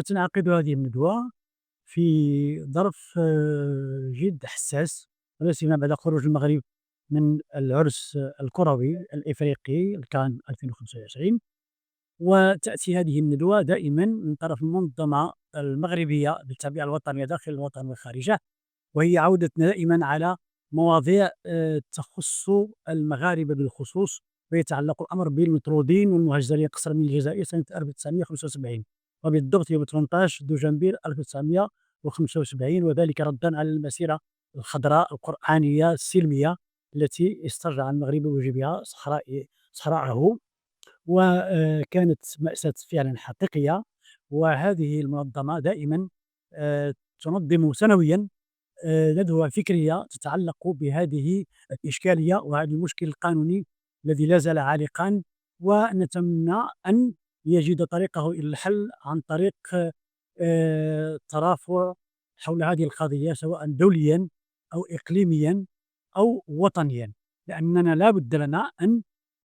تنعقد هذه الندوة في ظرف جد حساس، ولا سيما بعد خروج المغرب من العرس الكروي الإفريقي الكان 2025. وتأتي هذه الندوة دائما من طرف المنظمة المغربية بالتعبئة الوطنية داخل الوطن وخارجه، وهي عودتنا دائما على مواضيع تخص المغاربة بالخصوص، ويتعلق الأمر بالمطرودين والمهجرين قسرا من الجزائر سنة 1975، وبالضبط يوم 18 دجنبر 1975، وذلك ردا على المسيرة الخضراء القرآنية السلمية التي استرجع المغرب بوجودها صحراءه. وكانت مأساة فعلا حقيقية. وهذه المنظمة دائما تنظم سنويا ندوة فكرية تتعلق بهذه الإشكالية وهذا المشكل القانوني الذي لا زال عالقا، ونتمنى أن يجد طريقه إلى الحل عن طريق ترافع حول هذه القضية سواء دوليا أو إقليميا أو وطنيا، لأننا لا بد لنا أن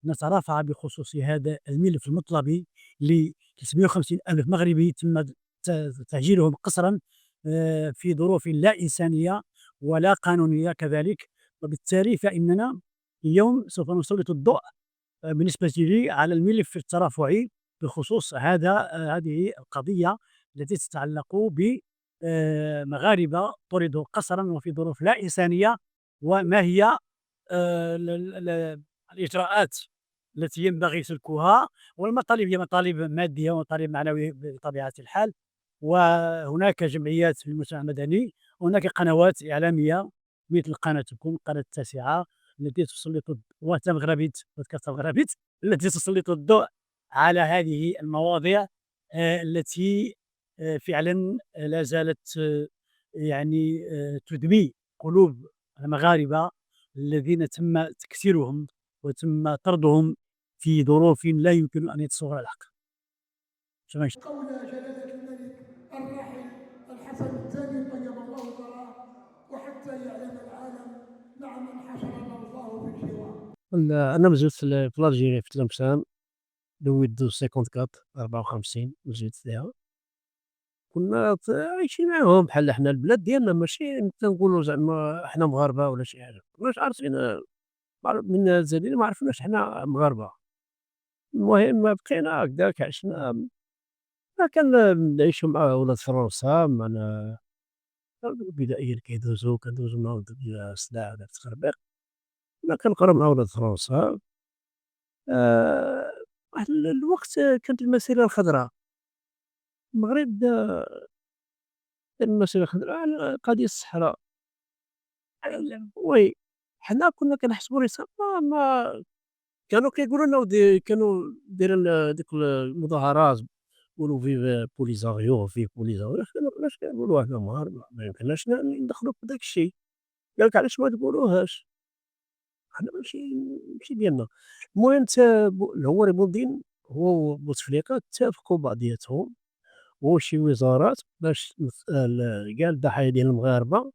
نترافع بخصوص هذا الملف المطلبي ل 350 ألف مغربي تم تهجيرهم قسرا في ظروف لا إنسانية ولا قانونية كذلك. وبالتالي فإننا اليوم سوف نسلط الضوء بالنسبة لي على الملف الترافعي بخصوص هذه القضية التي تتعلق بمغاربة طردوا قسرا وفي ظروف لا إنسانية، وما هي الإجراءات التي ينبغي سلكها. والمطالب هي مطالب مادية ومطالب معنوية بطبيعة الحال، وهناك جمعيات في المجتمع المدني، وهناك قنوات إعلامية مثل قناتكم القناة التاسعة التي تسلط وتمغربيت بودكاست مغربيت التي تسلط الضوء على هذه المواضيع التي فعلا لا زالت تدمي قلوب المغاربة الذين تم تكسيرهم وتم طردهم في ظروف لا يمكن أن يتصور العقل. شكرا. قول جلالة الملك الراحل الحسن الثاني طيب الله ثراه، وحتى يعلم العالم مع من حشر الله في الجوار. أنا مازلت في الجيري في تلمسان دويت 54 مازلت فيها. كنا عايشين معاهم بحال حنا البلاد ديالنا، ماشي تنقولوا زعما حنا مغاربة ولا شي حاجة، مكناش عارفين من الجزائر ما عرفناش حنا مغاربة. المهم بقينا هكداك عشنا، ما كنعيشوا مع ولاد فرنسا معنا بدائيا كندوزو معاهم ديك السلاح وداك التخربيق، كنا كنقراو مع ولاد فرنسا. واحد الوقت كانت المسيرة الخضراء، المغرب دار المسيرة الخضراء على قضية الصحراء. وي حنا كنا كنحسبوا راسنا ما كانوا كيقولوا لنا ودي كانوا دايرين ديك المظاهرات يقولوا فيف بوليزاريو فيف بوليزاريو، حنا ما كناش كنقولوها حنا مغاربة، ما يمكنناش ندخلوا في داك الشيء. قال لك علاش ما تقولوهاش، حنا ماشي ديالنا. المهم هو ريبوردين هو وبوتفليقة اتفقوا بعضياتهم هو شي وزارات باش كاع الضحايا ديال المغاربة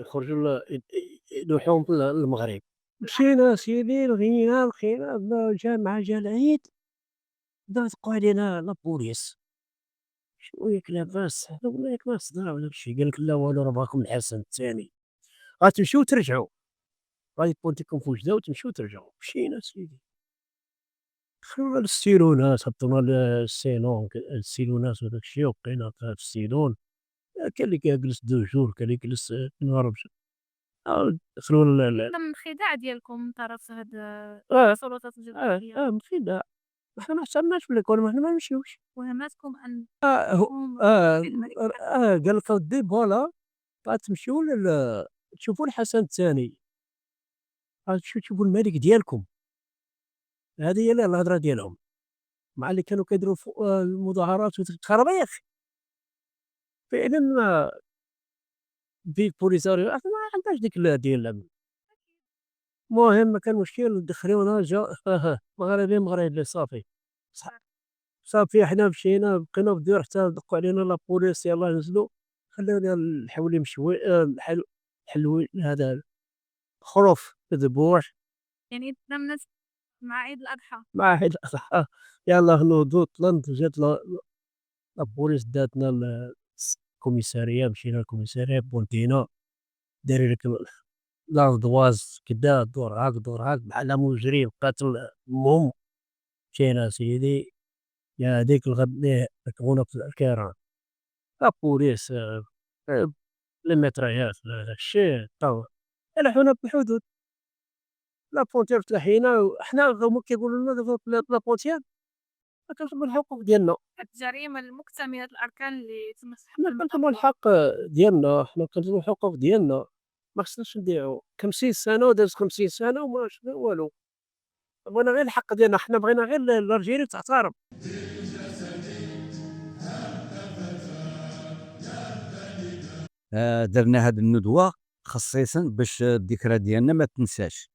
يخرجوا يلوحوهم للمغرب. مشينا سيدي لقينا جا العيد بدا يدقوا علينا لابوليس، شنو ياك لاباس؟ حنا قلنا ياك ما صداع ولا شي، قال لك لا والو راه معاكم الحسن الثاني غتمشيو ترجعوا، غادي بونتيكم في وجده وتمشيو ترجعوا. مشينا سيدي دخلونا للسيلونات، هبطونا للسينون السيلونات وداك الشيء، وبقينا في السيلون. كاين اللي كيجلس 2 جور، كاين اللي كيجلس نهار دخلوا تم خداع ديالكم من طرف هاد آه، السلطات الجزائرية، مشينا. حنا ما حسبناش في الإيكون، حنا ما نمشيوش. وهمتكم هو أنكم آه، الملك قال لك أودي فوالا غتمشيو تشوفوا الحسن الثاني، غتمشيو تشوفوا الملك ديالكم. هذه هي الهضرة ديالهم مع اللي كانوا كيديروا المظاهرات والخرابيق. فعلًا في بوليساريو حنا ما عندناش ديك ديال. المهم كان مشكل دخلونا مغربي صافي. ص صافي حنا مشينا بقينا في الديور حتى دقوا علينا لابوليس يلاه نزلوا، خلّونا الحولي مشوي الحلوي هذا خروف مذبوح يعني تم مع عيد الأضحى. مع واحد يلاه نوضوا طلنت جات لابوليس داتنا الكوميسارية، مشينا للكوميسارية بونتينا دايرين لك لاردواز كدا دور هاك بحال مجرم قاتل المهم. مشينا أسيدي يا هاديك الغد ركبونا في الكيران، لابوليس الميتريات داكشي طو يلوحونا بالحدود. لافونتيير تلاحينا حنا هما كيقولوا لنا لافونتيير ما كنخدمو الحقوق ديالنا. الجريمة المكتملة الأركان اللي تمسح حنا كنطلبو بالمطبوع. الحق ديالنا، حنا كنطلبو الحقوق ديالنا، ما خصناش نضيعو 50 سنة ودازت 50 سنة وما شفنا والو. بغينا غير الحق ديالنا، حنا بغينا غير الجزائر تحترم. درنا هاد الندوة خصيصا باش الذكرى ديالنا ما تنساش،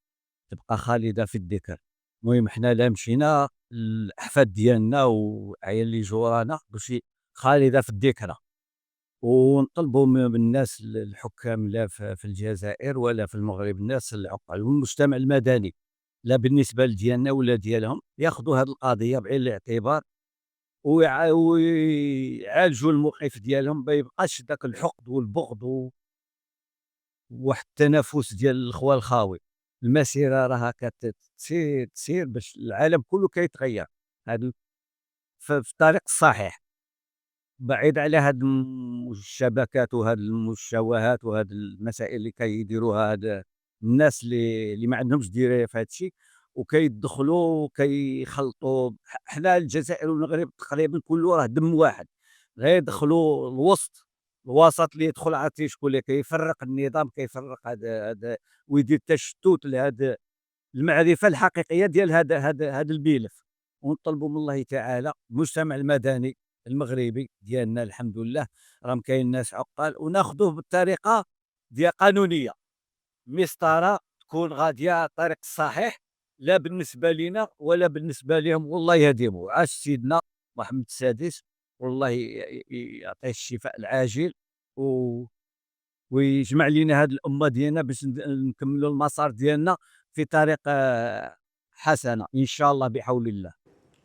تبقى خالدة في الذكر. المهم حنا لا مشينا الأحفاد ديالنا وعيال اللي جورانا باش خالدة في الذكرى، ونطلبوا من الناس الحكام لا في الجزائر ولا في المغرب، الناس العقل والمجتمع المدني لا بالنسبة لديالنا ولا ديالهم ياخذوا هذه القضية بعين الاعتبار ويعالجوا الموقف ديالهم، ما يبقاش ذاك الحقد والبغض وواحد التنافس ديال الخوا الخاوي. المسيرة راها تسير باش العالم كله كيتغير هاد في الطريق الصحيح، بعيد على هاد الشبكات وهاد المشوهات وهاد المسائل اللي كيديروها هاد الناس اللي ما عندهمش دراية في هاد الشيء وكيدخلوا وكيخلطوا. حنا الجزائر والمغرب تقريبا كله راه دم واحد، غير يدخلوا الوسط اللي يدخل عرفتي شكون اللي كيفرق النظام، كيفرق هذا ويدير تشتت لهذا المعرفة الحقيقية ديال هذا الملف. ونطلبوا من الله تعالى المجتمع المدني المغربي ديالنا الحمد لله راهم كاين ناس عقال، وناخذوه بالطريقة ديال قانونية مسطرة تكون غادية الطريق الصحيح، لا بالنسبة لينا ولا بالنسبة لهم. والله يهديهم. عاش سيدنا محمد السادس، والله يعطيه الشفاء العاجل و ويجمع لينا هذه الأمة ديالنا باش نكملوا المسار ديالنا في طريق حسنة إن شاء الله بحول الله.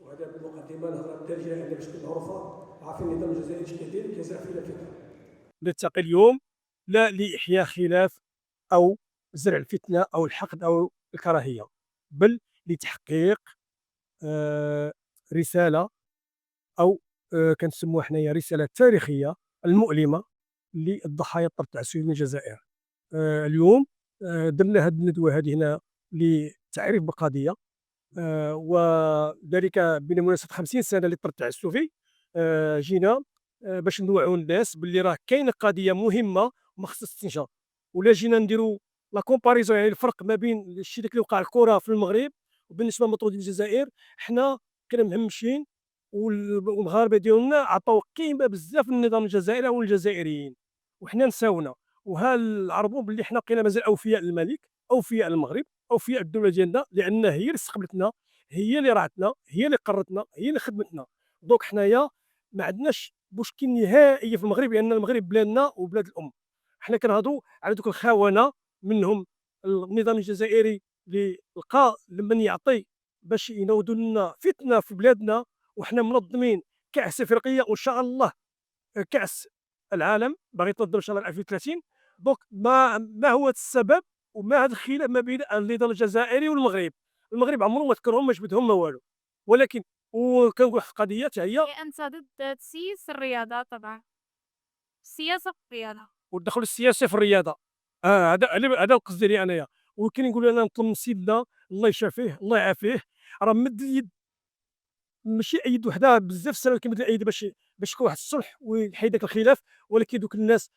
وهذا بالمقدمه الهضره الدارجه عندنا باش تكون معروفه، عارفين النظام الجزائري اش كيدير كيزرع في الفتنه. نلتقي اليوم لا لإحياء خلاف أو زرع الفتنة أو الحقد أو الكراهية، بل لتحقيق رسالة أو كنسموها حنايا رسالة تاريخية المؤلمة للضحايا الطرد التعسفي من الجزائر. اليوم درنا هذه الندوة هذه هنا للتعريف بالقضية، وذلك بمناسبة 50 سنة للطرد التعسفي. جينا باش نوعوا الناس باللي راه كاينه قضيه مهمه وما خصهاش تنجا، ولا جينا نديروا لا كومباريزون يعني الفرق ما بين الشيء اللي وقع الكره في المغرب وبالنسبه لمطرود الجزائر. حنا كنا مهمشين والمغاربه ديالنا عطاو قيمه بزاف للنظام الجزائري والجزائريين، وحنا نساونا العربون باللي حنا بقينا مازال اوفياء للملك، اوفياء للمغرب، اوفياء الدوله ديالنا، لان هي اللي استقبلتنا، هي اللي رعتنا، هي اللي قرتنا، هي اللي خدمتنا. دونك حنايا ما عندناش مشكل نهائي في المغرب، لان المغرب بلادنا وبلاد الام. حنا كنهضروا على دوك الخونه منهم النظام الجزائري اللي لقى لمن يعطي باش ينوضوا لنا فتنه في بلادنا، وحنا منظمين كاس افريقيه وان شاء الله كاس العالم باغي تنظم ان شاء الله 2030. دونك ما هو السبب وما هذا الخلاف ما بين النظام الجزائري والمغرب؟ المغرب عمره ما ذكرهم ما جبدهم ما والو، ولكن وكنقول واحد القضيه حتى هي أنت ضد تسييس الرياضة طبعا، السياسة في الرياضة. والدخل السياسي في الرياضه. هذا القصد ديالي انايا. ولكن نقول انا نطلب من سيدنا الله يشافيه الله يعافيه، راه مد اليد ماشي ايد وحده بزاف سنوات كيمد الايد باش يكون واحد الصلح ويحيد داك الخلاف. ولكن دوك الناس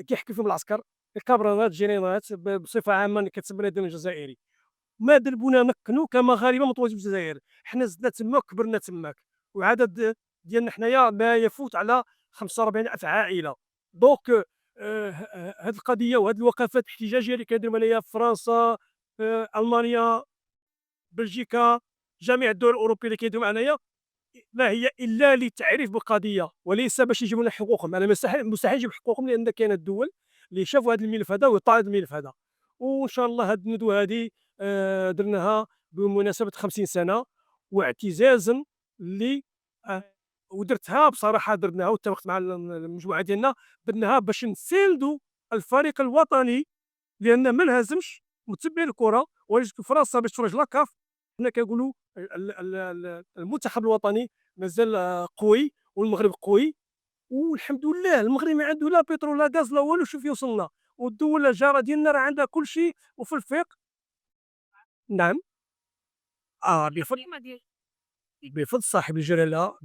كيحكي فيهم العسكر الكابرانات الجنرالات بصفه عامه اللي كتسمى النظام الجزائري، ما دربونا مكنوا كمغاربه متواجدين في الجزائر. حنا زدنا تما وكبرنا تماك، وعدد ديالنا حنايا ما يفوت على 45,000 عائله. دونك هذه القضيه وهذه الوقفات الاحتجاجيه اللي كيديروا عليها في فرنسا، المانيا، بلجيكا، جميع الدول الاوروبيه اللي كيديروا معنايا، ما هي الا للتعريف بالقضيه وليس باش يجيبوا لنا حقوقهم. انا مستحيل نجيب حقوقهم، لان كاينه الدول اللي شافوا هذا الملف هذا ويطالعوا هذا الملف هذا. وان شاء الله هذه الندوه هذه درناها بمناسبه 50 سنه واعتزازا ل ودرتها بصراحة، درناها واتفقت مع المجموعة ديالنا، درناها باش نساندوا الفريق الوطني، لأن ما انهزمش متبع الكرة، ولكن فرنسا باش تخرج لاكاف. حنا كنقولوا المنتخب الوطني مازال قوي، والمغرب قوي، والحمد لله المغرب ما عنده لا بترول لا غاز لا والو. شوف وصلنا، والدول الجاره ديالنا راه عندها كل شيء وفي الفيق. نعم. بفضل القيمة ديال بفضل صاحب الجلاله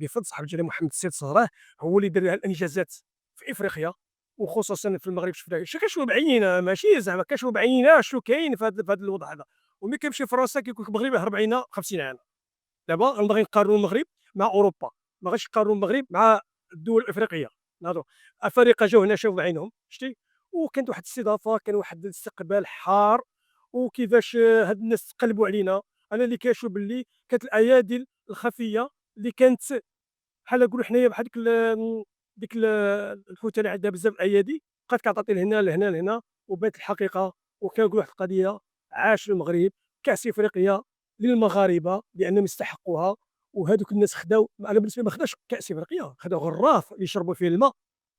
محمد السيد صهراه، هو اللي دار الانجازات في افريقيا، وخصوصا في المغرب. شفنا كنشوفوا بعينينا، ماشي زعما كنشوفوا بعينينا شنو كاين في هذا الوضع هذا. وملي كنمشي فرنسا كيقول لك المغرب هرب علينا 50 عام. دابا غنبغي نقارنوا المغرب مع اوروبا، ما غاديش نقارنوا المغرب مع الدول الافريقيه. نهضروا افارقه جاوا هنا شافوا بعينهم، شتي، وكانت واحد الاستضافه، كان واحد الاستقبال حار، وكيفاش هاد الناس تقلبوا علينا. انا اللي كنشوف باللي كانت الايادي الخفيه اللي كانت بحال نقولوا حنايا بحال الحوته اللي عندها بزاف الايادي، بقات كتعطي لهنا لهنا لهنا، وبانت الحقيقه. وكنقول واحد القضيه: عاش المغرب، كاس افريقيا للمغاربه لانهم يستحقوها. وهذوك الناس خداو، انا بالنسبه لي ما خداش كاس افريقيا، خداو غراف يشربوا فيه الماء.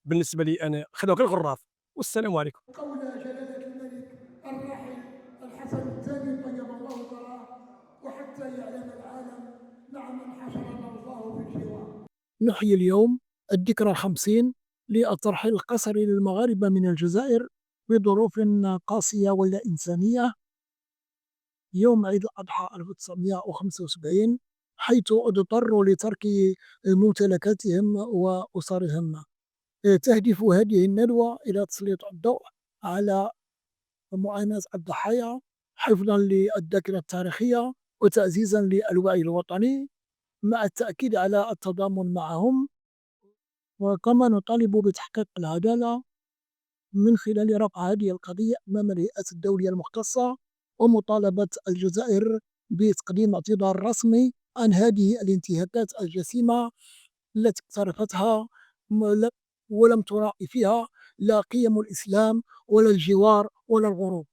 بالنسبه لي انا خداو غير غراف. والسلام عليكم. قول جلالة الملك الراحل الحسن الثاني طيب الله ثراه، وحتى يعلم العالم مع من حشرنا الله في الجوار. نحيي اليوم الذكرى 50 للترحيل القسري للمغاربة من الجزائر بظروف قاسية ولا إنسانية، يوم عيد الأضحى 1975، حيث اضطروا لترك ممتلكاتهم وأسرهم. تهدف هذه الندوة إلى تسليط الضوء على معاناة الضحايا، حفظا للذاكرة التاريخية وتعزيزا للوعي الوطني، مع التأكيد على التضامن معهم. وكما نطالب بتحقيق العدالة من خلال رفع هذه القضية أمام الهيئات الدولية المختصة، ومطالبة الجزائر بتقديم اعتذار رسمي عن هذه الانتهاكات الجسيمة التي اقترفتها ولم تراعي فيها لا قيم الإسلام ولا الجوار ولا الغروب.